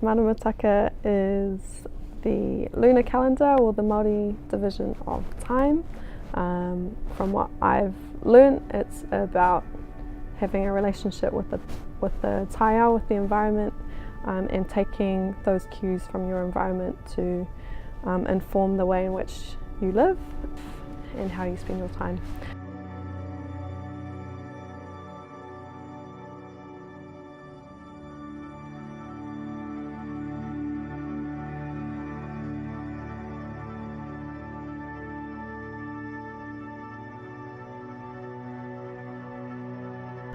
Manamataka is the lunar calendar, or the Māori division of time. From what I've learned, it's about having a relationship with the taiao, with the environment, and taking those cues from your environment to inform the way in which you live and how you spend your time.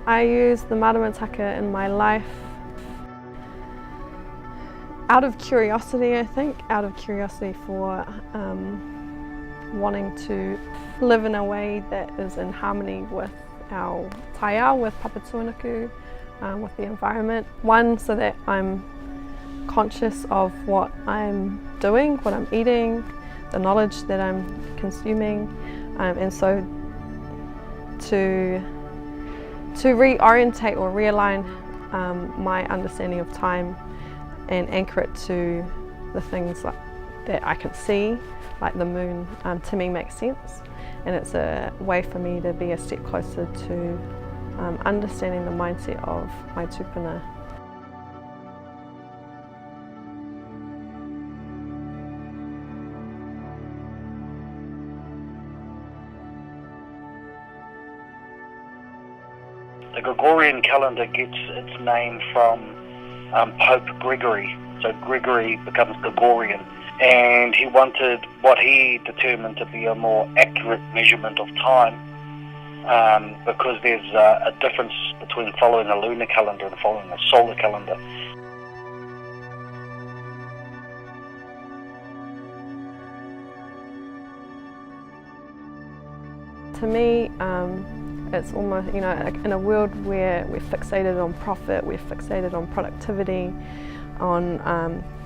I use the Manamataka in my life out of curiosity, I think, out of curiosity for wanting to live in a way that is in harmony with our taiao, with Papatūānuku, with the environment. One, so that I'm conscious of what I'm doing, what I'm eating, the knowledge that I'm consuming, and so to reorientate or realign my understanding of time and anchor it to the things that I can see, like the moon, to me makes sense. And it's a way for me to be a step closer to understanding the mindset of my tupuna. The Gregorian calendar gets its name from Pope Gregory. So Gregory becomes Gregorian, and he wanted what he determined to be a more accurate measurement of time, because there's a difference between following a lunar calendar and following a solar calendar. To me, it's almost, in a world where we're fixated on profit, we're fixated on productivity, on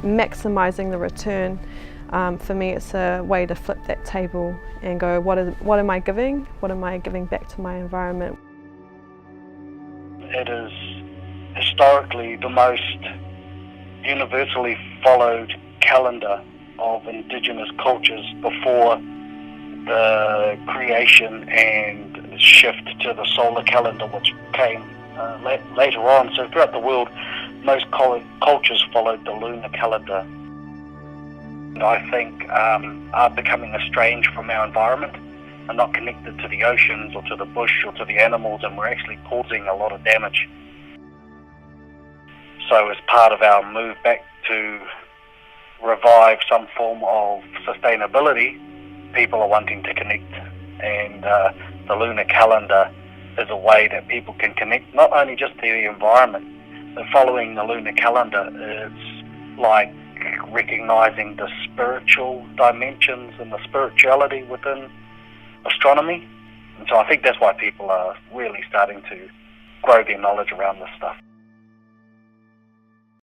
maximising the return. For me, it's a way to flip that table and go, what am I giving? What am I giving back to my environment? It is historically the most universally followed calendar of Indigenous cultures before the creation and shift to the solar calendar, which came later on. So throughout the world, most cultures followed the lunar calendar. And I think are becoming estranged from our environment and not connected to the oceans or to the bush or to the animals, and we're actually causing a lot of damage. So as part of our move back to revive some form of sustainability, people are wanting to connect, and the lunar calendar is a way that people can connect not only just to the environment, but following the lunar calendar is like recognizing the spiritual dimensions and the spirituality within astronomy. And so I think that's why people are really starting to grow their knowledge around this stuff.